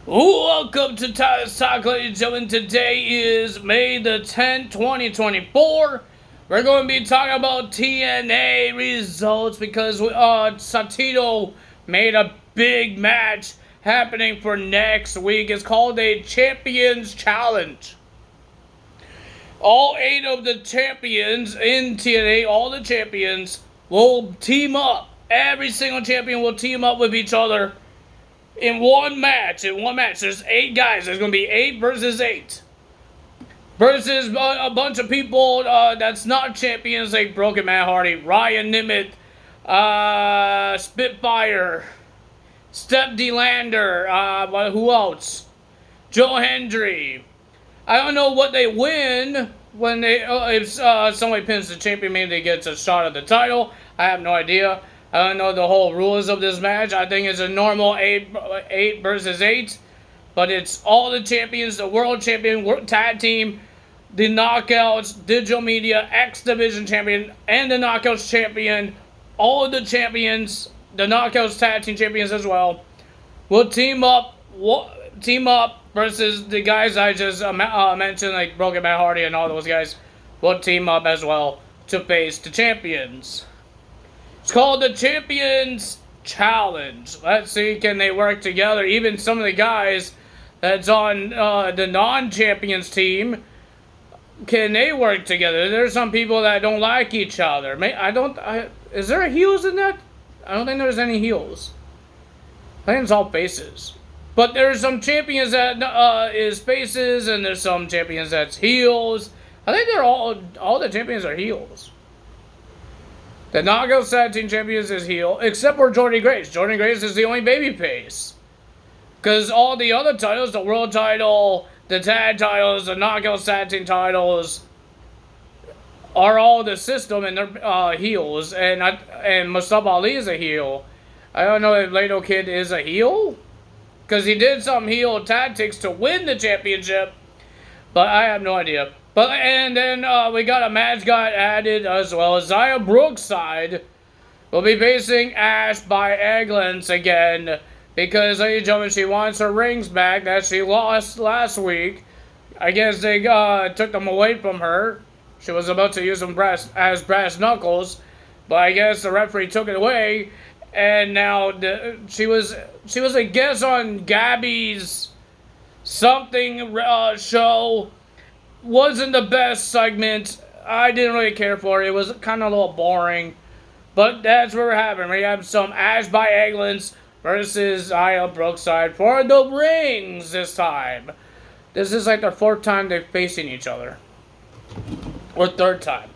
Welcome to Tyler's Talk, ladies and gentlemen. Today is May the 10th, 2024. We're going to be talking about TNA results because Satito made a big match happening for next week. It's called a Champions Challenge. All 8 of the champions in TNA, all the champions, will team up. Every single champion will team up with each other in one match. There's 8 guys. There's going to be 8 versus 8. Versus a bunch of people that's not champions like Broken Matt Hardy, Ryan Nimmt, Spitfire, Step DeLander, who else? Joe Hendry. I don't know what they win when they if somebody pins the champion, maybe they get a shot at the title. I have no idea. I don't know the whole rules of this match. I think it's a normal 8 versus 8. But it's all the champions, the world champion, tag team, the Knockouts, Digital Media, X Division champion, and the Knockouts champion. All of the champions, the Knockouts tag team champions as well, will team up versus the guys I just mentioned, like Broken Matt Hardy and all those guys, will team up as well to face the champions. It's called the Champions Challenge. Let's see, can they work together? Even some of the guys that's on the non-champions team, can they work together? There's some people that don't like each other. Is there heels in that? I don't think there's any heels. I think it's all faces. But there's some champions that is faces, and there's some champions that's heels. I think they're all the champions are heels. The Knockouts Tag Team Champions is heel, except for Jordynne Grace. Jordynne Grace is the only babyface. Because all the other titles, the World title, the Tag titles, the Knockouts Tag Team titles, are all the system and they're heels. And Mustafa Ali is a heel. I don't know if Lato Kid is a heel, because he did some heel tactics to win the championship. But I have no idea. And then we got a match got added as well. Zaya Brookside will be facing Ash by Egglands again, because, ladies and gentlemen, she wants her rings back that she lost last week. I guess they took them away from her. She was about to use them as brass knuckles, but I guess the referee took it away, and now she was a guest on Gabby's something show. Wasn't the best segment. I didn't really care for it. It was kind of a little boring. But that's what we're having. We have some Ash by Egglands versus Zaya Brookside for the rings this time. This is like their 4th time they're facing each other. Or 3rd time.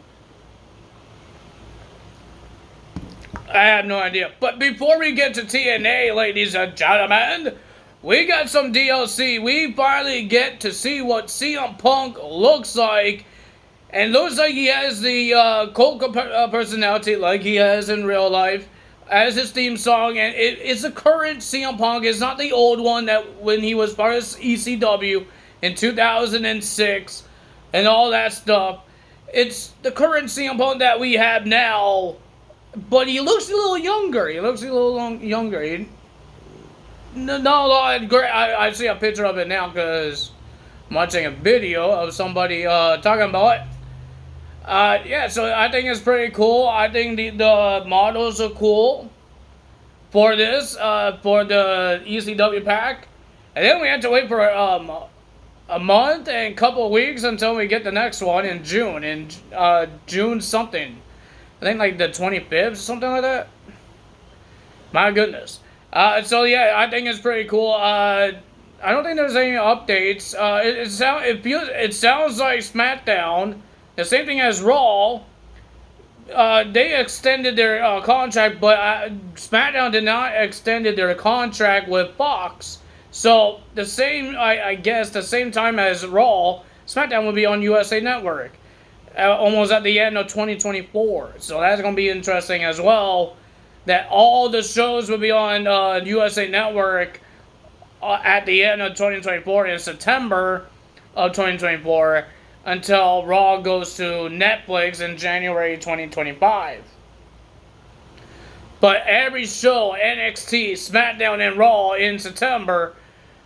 I have no idea. But before we get to TNA, ladies and gentlemen, we got some DLC. We finally get to see what CM Punk looks like. And looks like he has the Colt personality like he has in real life as his theme song. And it's the current CM Punk. It's not the old one that when he was part of ECW in 2006 and all that stuff. It's the current CM Punk that we have now. But he looks a little younger. Younger. No, I see a picture of it now because I'm watching a video of somebody talking about it. Yeah, so I think it's pretty cool. I think the models are cool for this, for the ECW pack. And then we have to wait for a month and a couple of weeks until we get the next one in June. June something. I think like the 25th, something like that. My goodness. So yeah, I think it's pretty cool. I don't think there's any updates. It sounds like SmackDown, the same thing as Raw. They extended their contract, but SmackDown did not extend their contract with Fox. So the same, I guess, the same time as Raw, SmackDown will be on USA Network, almost at the end of 2024. So that's gonna be interesting as well. That all the shows will be on USA Network at the end of 2024 in September of 2024 until Raw goes to Netflix in January 2025. But every show, NXT, SmackDown, and Raw in September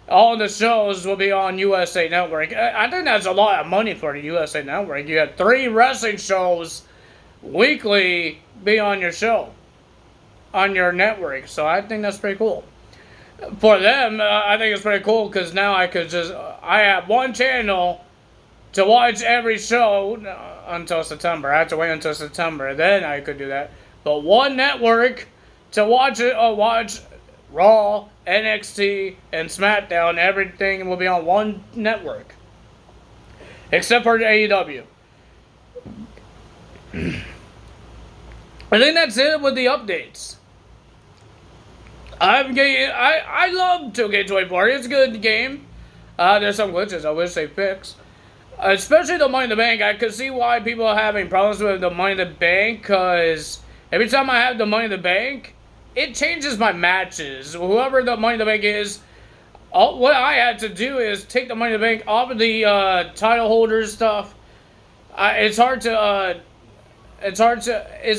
all the shows will be on USA Network. I think that's a lot of money for the USA Network. You have 3 wrestling shows weekly be on your show, on your network. So I think that's pretty cool. For them, I think it's pretty cool because now I have one channel to watch every show until September. I have to wait until September, then I could do that. But one network to watch Raw, NXT, and SmackDown. Everything will be on one network, except for AEW. I think that's it with the updates. I love 2K24. It's a good game. There's some glitches I wish they fixed. Especially the Money in the Bank. I could see why people are having problems with the Money in the Bank, because every time I have the Money in the Bank, it changes my matches. Whoever the Money in the Bank is, what I had to do is take the Money in the Bank off of the title holders stuff. It's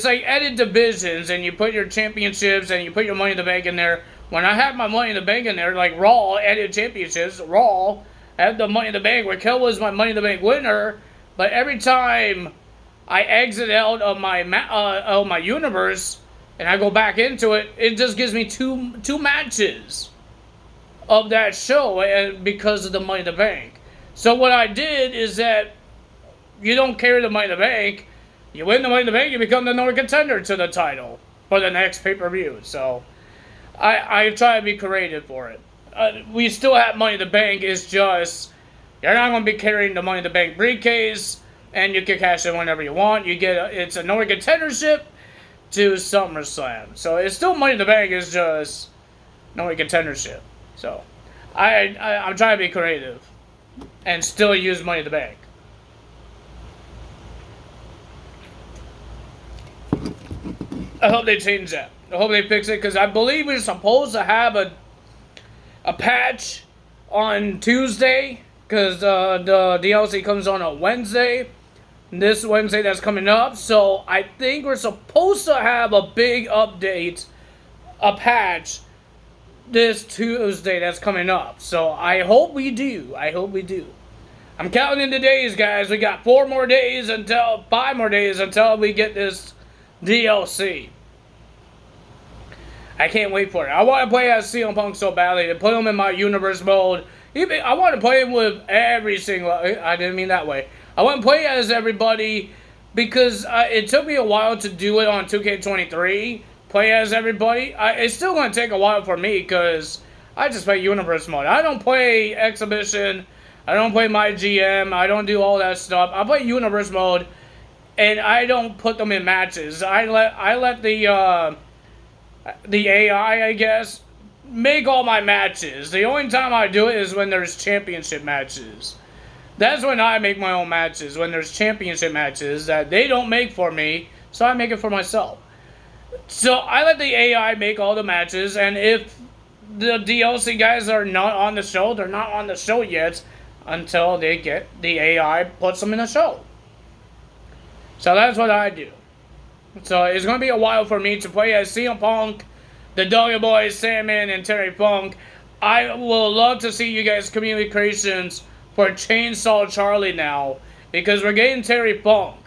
like edit divisions, and you put your championships and you put your Money in the Bank in there. When I have my Money in the Bank in there, like Raw, edit championships, Raw, I have the Money in the Bank. Raquel was my Money in the Bank winner, but every time I exit out of my universe and I go back into it, it just gives me two matches of that show, and because of the Money in the Bank. So what I did is that you don't carry the Money in the Bank. You win the Money in the Bank, you become the number contender to the title for the next pay-per-view. So I try to be creative for it. We still have Money in the Bank. It's just you're not going to be carrying the Money in the Bank briefcase, and you can cash it whenever you want. It's a number contendership to SummerSlam. So it's still Money in the Bank. It's just number contendership. So I'm trying to be creative and still use Money in the Bank. I hope they change that. I hope they fix it, because I believe we're supposed to have a patch on Tuesday, because the DLC comes on a Wednesday. This Wednesday that's coming up. So I think we're supposed to have a big update, a patch, this Tuesday that's coming up. So I hope we do. I hope we do. I'm counting the days, guys. We got 5 more days until we get this DLC. I can't wait for it. I want to play as CM Punk so badly, to put him in my universe mode. I want to play him with every single... I didn't mean that way. I want to play as everybody, because it took me a while to do it on 2K23. Play as everybody. It's still going to take a while for me, because I just play universe mode. I don't play exhibition. I don't play my GM. I don't do all that stuff. I play universe mode, and I don't put them in matches. I let the AI, I guess, make all my matches. The only time I do it is when there's championship matches. That's when I make my own matches, when there's championship matches that they don't make for me, so I make it for myself. So I let the AI make all the matches, and if the DLC guys are not on the show, they're not on the show yet until the AI puts them in the show. So that's what I do. So it's going to be a while for me to play as CM Punk, the Duggan Boys, Sandman, and Terry Funk. I will love to see you guys' community creations for Chainsaw Charlie now, because we're getting Terry Funk.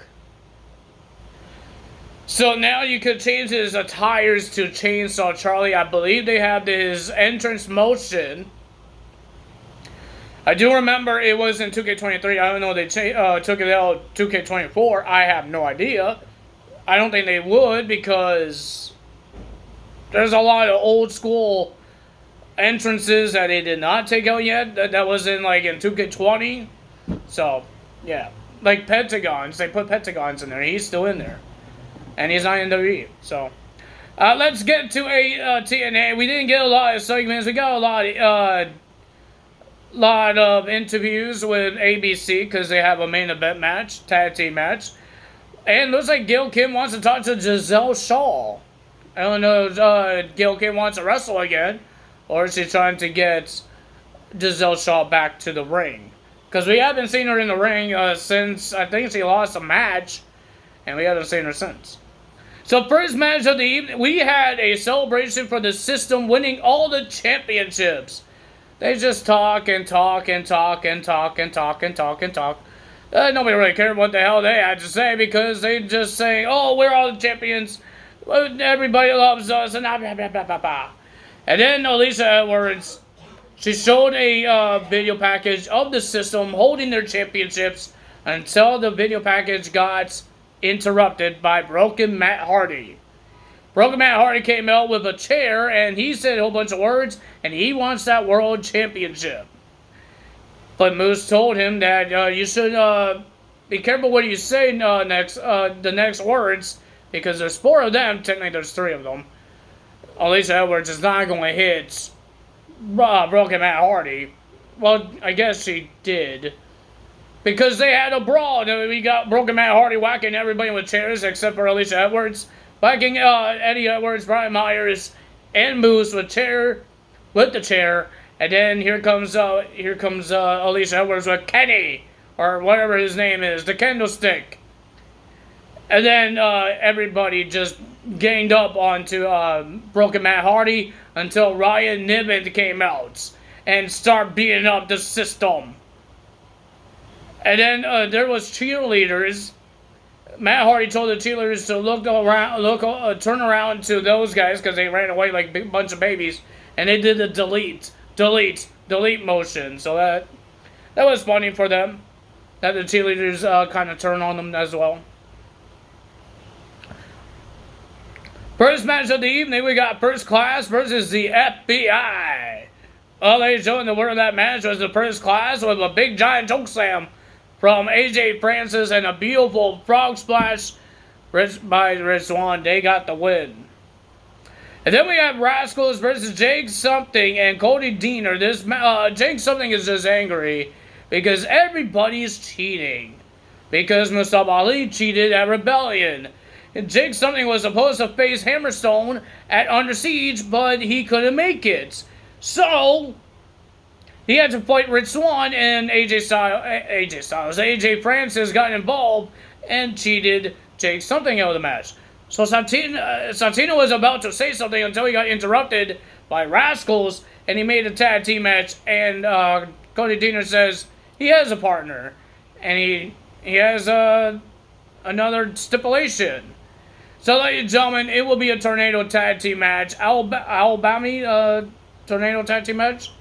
So now you could change his attires to Chainsaw Charlie. I believe they have his entrance motion. I do remember it was in 2K23. I don't know if they took it out 2K24. I have no idea. I don't think they would, because there's a lot of old school entrances that they did not take out yet. That was in 2K20. So, yeah. Like Pentagons. They put Pentagons in there. He's still in there. And he's not in WWE. So, let's get to a TNA. We didn't get a lot of segments. We got a lot of interviews with ABC, because they have a main event match, tag team match. And looks like Gail Kim wants to talk to Giselle Shaw. I don't know if Gail Kim wants to wrestle again, or is she trying to get Giselle Shaw back to the ring? Because we haven't seen her in the ring since, I think she lost a match, and we haven't seen her since. So first match of the evening, we had a celebration for the system winning all the championships. They just talk and talk and talk and talk and talk and talk and talk. Nobody really cared what the hell they had to say because they just say, "Oh, we're all the champions. Everybody loves us," and blah, blah, blah, blah, blah. And then Alicia Edwards, she showed a video package of the system holding their championships until the video package got interrupted by Broken Matt Hardy. Broken Matt Hardy came out with a chair and he said a whole bunch of words and he wants that world championship. But Moose told him that you should be careful what you say the next words, because there's 4 of them. Technically, there's 3 of them. Alicia Edwards is not going to hit Broken Matt Hardy. Well, I guess she did, because they had a brawl. We got Broken Matt Hardy whacking everybody with chairs except for Alicia Edwards, whacking Eddie Edwards, Brian Myers, and Moose with the chair. And then here comes Alicia Edwards with Kenny, or whatever his name is, the candlestick. And then everybody just ganged up onto Broken Matt Hardy until Ryan Niven came out and started beating up the system. And then there was cheerleaders. Matt Hardy told the cheerleaders to turn around to those guys because they ran away like a bunch of babies, and they did the delete motion. So that was funny for them, that the cheerleaders kind of turned on them as well. First match of the evening, we got First Class versus the FBI. Ladies and gentlemen, the winner of that match was the First Class with a big giant chokeslam from AJ Francis and a beautiful frog splash by Rich Swann. They got the win. And then we have Rascals versus Jake Something and Cody Deaner. Jake Something is just angry because everybody's cheating. Because Mustafa Ali cheated at Rebellion. And Jake Something was supposed to face Hammerstone at Under Siege, but he couldn't make it. So he had to fight Rich Swann, and AJ Francis got involved and cheated Jake Something out of the match. So Santino was about to say something until he got interrupted by Rascals, and he made a tag team match, and Cody Deaner says he has a partner, and he has another stipulation. So, ladies and gentlemen, it will be a Tornado tag team match. Alabama Tornado tag team match.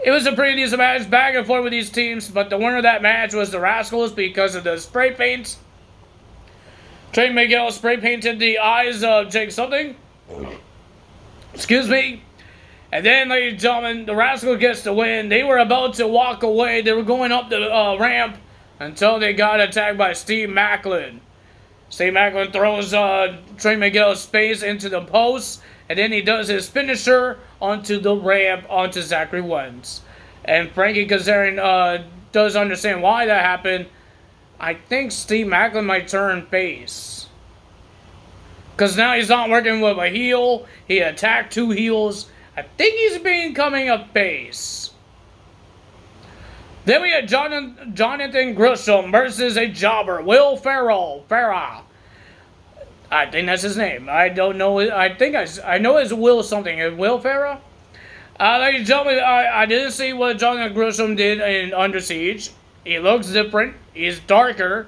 It was a pretty decent match, back and forth with these teams, but the winner of that match was the Rascals because of the spray paint. Trey Miguel spray painted the eyes of Jake Something. Excuse me. And then, ladies and gentlemen, the Rascals gets the win. They were about to walk away. They were going up the ramp until they got attacked by Steve Macklin. Steve Macklin throws Trey Miguel's face into the post, and then he does his finisher onto the ramp onto Zachary Wentz. And Frankie Kazarian does understand why that happened. I think Steve Macklin might turn face, because now he's not working with a heel. He attacked 2 heels. I think he's becoming a face. Then we had Jonathan Gresham versus a jobber, Will Farah. I think that's his name. I don't know. I know it's Will something. Will Farah? Ladies and gentlemen, I didn't see what Jonathan Gresham did in Under Siege. He looks different. He's darker.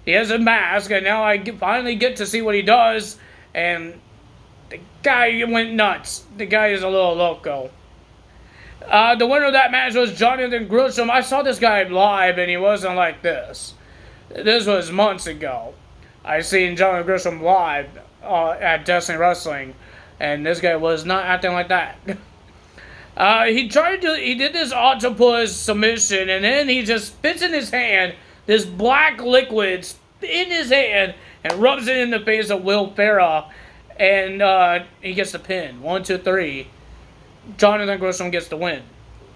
He has a mask, and now I finally get to see what he does. And the guy went nuts. The guy is a little loco. The winner of that match was Jonathan Gresham. I saw this guy live, and he wasn't like this. This was months ago. I seen Jonathan Gresham live at Destiny Wrestling, and this guy was not acting like that. He did this octopus submission, and then he just spits in his hand this black liquid in his hand and rubs it in the face of Will Farah, and he gets the pin. 1, 2, 3. Jonathan Gresham gets the win.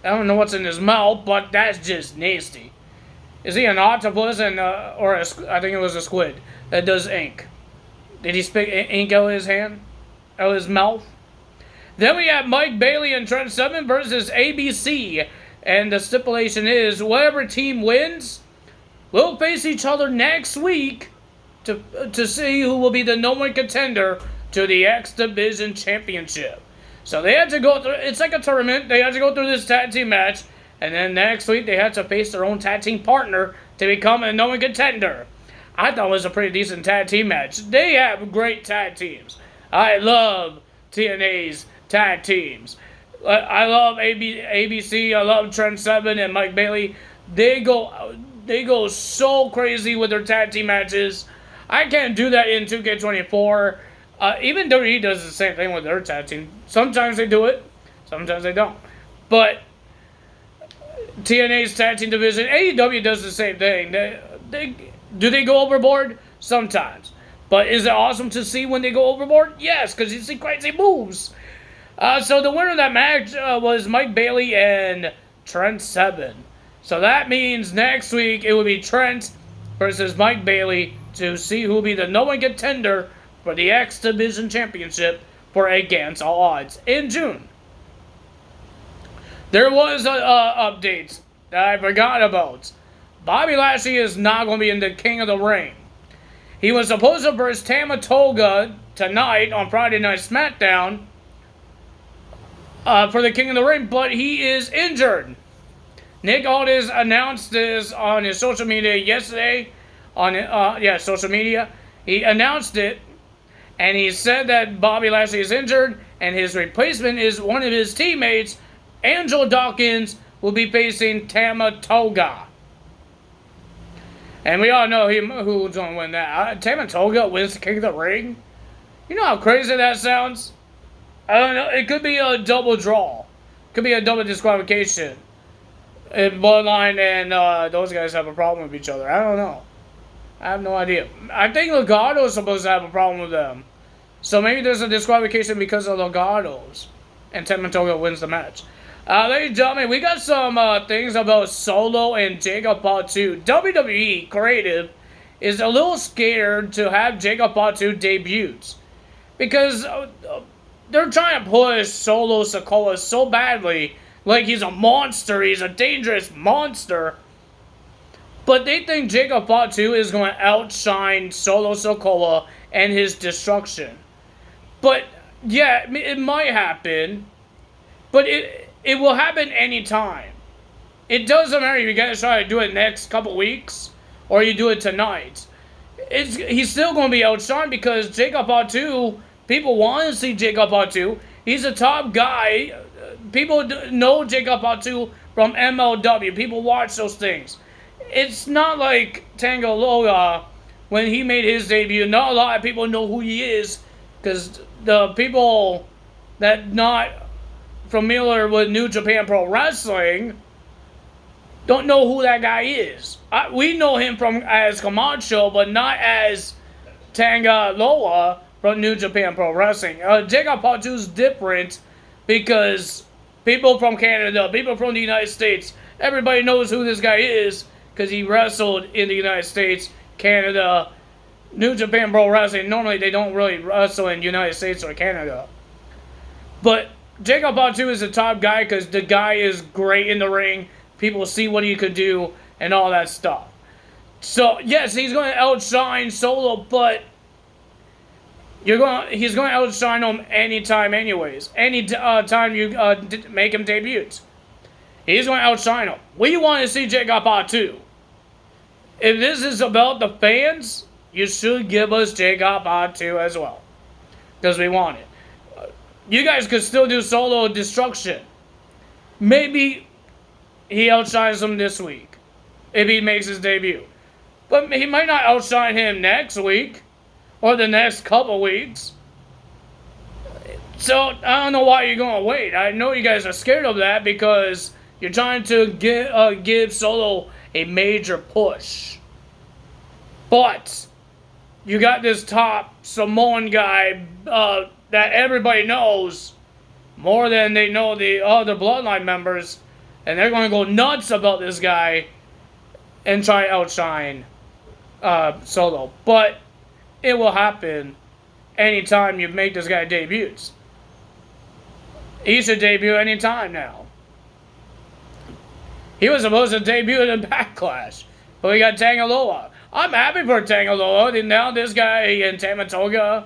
I don't know what's in his mouth, but that's just nasty. Is he an octopus or I think it was a squid that does ink? Did he spit ink out of his hand, out of his mouth? Then we have Mike Bailey and Trent Seven versus ABC, and the stipulation is whatever team wins will face each other next week to see who will be the #1 contender to the X Division Championship. So they had to go through, it's like a tournament, they had to go through this tag team match, and then next week they had to face their own tag team partner to become a known contender. I thought it was a pretty decent tag team match. They have great tag teams. I love TNA's tag teams. I love ABC, I love Trent Seven and Mike Bailey. They go so crazy with their tag team matches. I can't do that in 2K24. Even WWE does the same thing with their tag team. Sometimes they do it, sometimes they don't. But TNA's tag team division, AEW does the same thing. Do they go overboard? Sometimes. But is it awesome to see when they go overboard? Yes, because you see crazy moves. So the winner of that match was Mike Bailey and Trent Seven. So that means next week it will be Trent versus Mike Bailey to see who will be the no-one contender for the X Division Championship for Against All Odds in June. There was an update that I forgot about. Bobby Lashley is not going to be in the King of the Ring. He was supposed to versus Tama Tonga tonight on Friday Night SmackDown for the King of the Ring, but he is injured. Nick Aldis announced this on his social media yesterday. Social media. He announced it, and he said that Bobby Lashley is injured, and his replacement is one of his teammates, Angelo Dawkins, will be facing Tama Tonga. And we all know who's going to win that. Tama Tonga wins the King of the Ring? You know how crazy that sounds? I don't know. It could be a double draw. It could be a double disqualification. If Bloodline and those guys have a problem with each other. I don't know. I have no idea. I think Legado is supposed to have a problem with them. So maybe there's a disqualification because of Legados. And Tama Tonga wins the match. Ladies and gentlemen, we got some things about Solo and Jacob Fatu. WWE Creative is a little scared to have Jacob Fatu debuts. Because they're trying to push Solo Sikoa so badly. Like he's a monster, he's a dangerous monster. But they think Jacob Fatu is going to outshine Solo Sikoa and his destruction. But, yeah, it might happen. But it will happen anytime. It doesn't matter if you guys try to do it next couple weeks or you do it tonight. He's still going to be outshined because Jacob Fatu, people want to see Jacob Fatu. He's a top guy. People know Jacob Fatu from MLW. People watch those things. It's not like Tango Loa when he made his debut. Not a lot of people know who he is because the people that not familiar with New Japan Pro Wrestling don't know who that guy is. We know him as Camacho, but not as Tanga Loa from New Japan Pro Wrestling. Jacob Fatu's different because people from Canada, people from the United States, everybody knows who this guy is because he wrestled in the United States, Canada, New Japan Pro Wrestling. Normally they don't really wrestle in the United States or Canada. But Jacob Fatu is a top guy because the guy is great in the ring. People see what he could do and all that stuff. So, yes, he's going to outshine Solo, but he's going to outshine him anytime anyways. Any time you make him debut. He's going to outshine him. We want to see Jacob Fatu. If this is about the fans, you should give us Jacob Fatu as well. Because we want it. You guys could still do Solo Destruction. Maybe he outshines him this week. If he makes his debut. But he might not outshine him next week. Or the next couple weeks. So, I don't know why you're going to wait. I know you guys are scared of that because you're trying to give Solo a major push. But you got this top Samoan guy that everybody knows more than they know the other Bloodline members. And they're going to go nuts about this guy and try to outshine Solo. But it will happen anytime you make this guy debuts. He should debut anytime now. He was supposed to debut in Backlash. But we got Tangaloa. I'm happy for Tangaloa. Now this guy and Tama Tonga,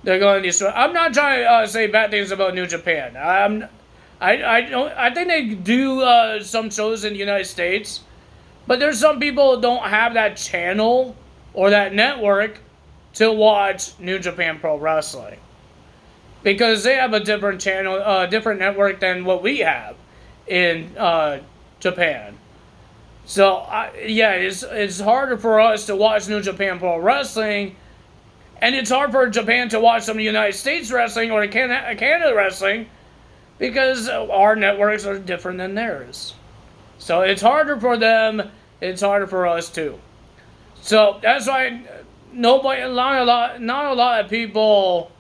They're going to destroy. I'm not trying to say bad things about New Japan. I don't. I think they do some shows in the United States, but there's some people who don't have that channel or that network to watch New Japan Pro Wrestling because they have a different channel, different network than what we have in Japan. So yeah, it's harder for us to watch New Japan Pro Wrestling. And it's hard for Japan to watch some United States wrestling or Canada wrestling because our networks are different than theirs. So it's harder for them. It's harder for us too. So that's why not a lot of people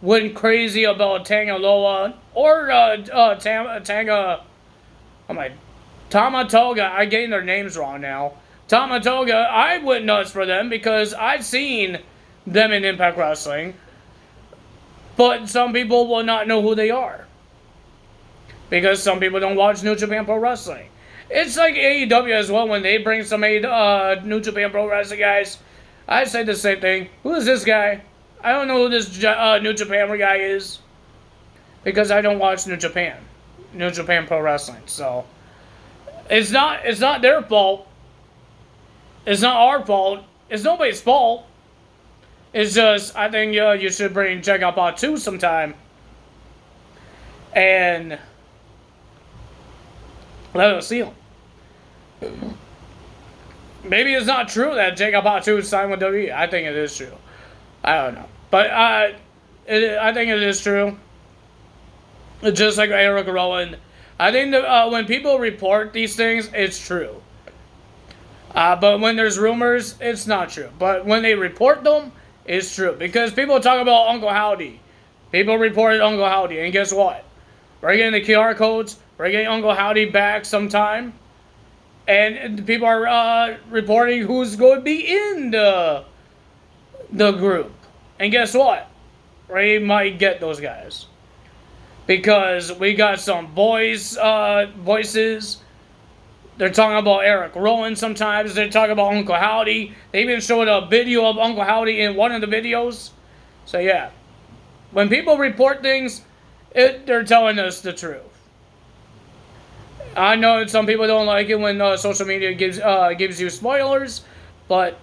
went crazy about Tangaloa or Tamatoga. I'm getting their names wrong now. Tamatoga. I went nuts for them because I've seen them in Impact Wrestling, but some people will not know who they are because some people don't watch New Japan Pro Wrestling. It's like AEW as well. When they bring some New Japan Pro Wrestling guys, I say the same thing. Who is this guy? I don't know who this New Japan guy is because I don't watch New Japan Pro Wrestling. So it's not their fault. It's not our fault. It's nobody's fault. It's just, I think you should check out Part 2 sometime. And let us see him. Maybe it's not true that Jacob Part 2 is signed with WWE. I think it is true. I don't know. But I think it is true. Just like Eric Rowan. I think that when people report these things, it's true. But when there's rumors, it's not true. But when they report them, it's true. Because people talk about Uncle Howdy. People reported Uncle Howdy. And guess what? We're getting the QR codes. We're getting Uncle Howdy back sometime. And people are reporting who's going to be in the group. And guess what? We might get those guys. Because we got some voices. They're talking about Eric Rowan sometimes. They're talking about Uncle Howdy. They even showed a video of Uncle Howdy in one of the videos. So yeah. When people report things, they're telling us the truth. I know some people don't like it when social media gives you spoilers. But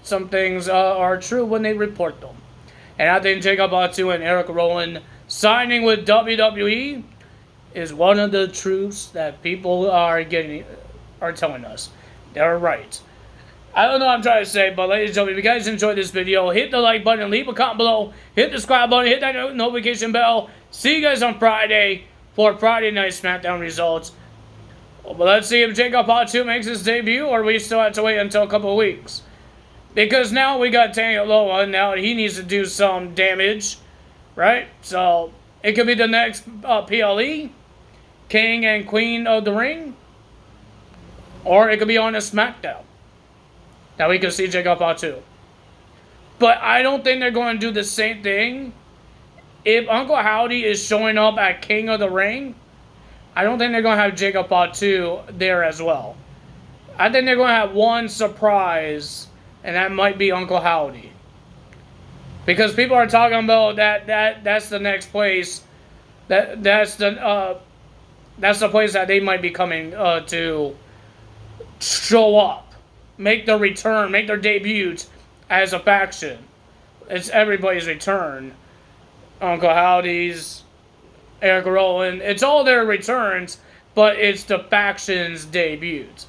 some things are true when they report them. And I think Jacob Batu and Eric Rowan signing with WWE is one of the truths that people are telling us. They're right. I don't know what I'm trying to say, but ladies and gentlemen, if you guys enjoyed this video, hit the like button, leave a comment below, hit the subscribe button, hit that notification bell. See you guys on Friday for Friday Night SmackDown results. But let's see if Jacob Batu makes his debut, or we still have to wait until a couple of weeks. Because now we got Tangaloa, now he needs to do some damage, right? So, it could be the next PLE, King and Queen of the Ring, or it could be on a SmackDown. Now we can see Jacob Batu. But I don't think they're going to do the same thing. If Uncle Howdy is showing up at King of the Ring, I don't think they're going to have Jacob Batu there as well. I think they're going to have one surprise, and that might be Uncle Howdy. Because people are talking about that's the next place. That's the place that they might be coming to show up. Make their return, make their debut as a faction. It's everybody's return. Uncle Howdy's, Eric Rowan. It's all their returns, but it's the faction's debuts.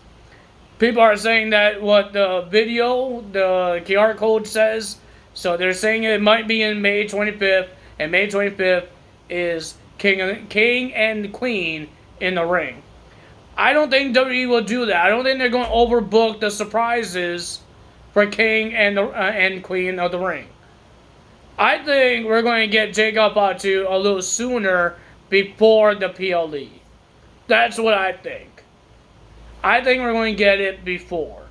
People are saying that what the video, the QR code says. So they're saying it might be in May 25th. And May 25th is King and Queen in the ring. I don't think WWE will do that. I don't think they're going to overbook the surprises for King and Queen of the Ring. I think we're going to get Jacob Batu a little sooner before the PLE. That's what I think. I think we're going to get it before.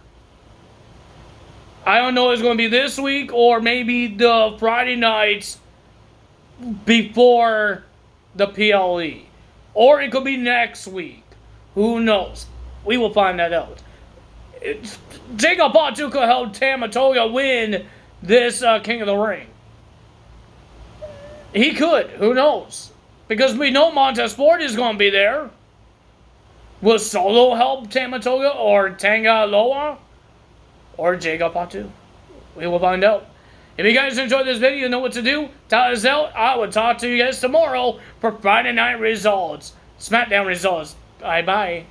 I don't know if it's going to be this week or maybe the Friday nights before the PLE. Or it could be next week. Who knows? We will find that out. Jacob Batu could help Tamatoga win this King of the Ring. He could. Who knows? Because we know Montesport is going to be there. Will Solo help Tamatoga or Tanga Loa? Or Jacob Patu? We will find out. If you guys enjoyed this video, you know what to do. Tell us out. I will talk to you guys tomorrow for Friday Night Results. SmackDown results. Bye-bye.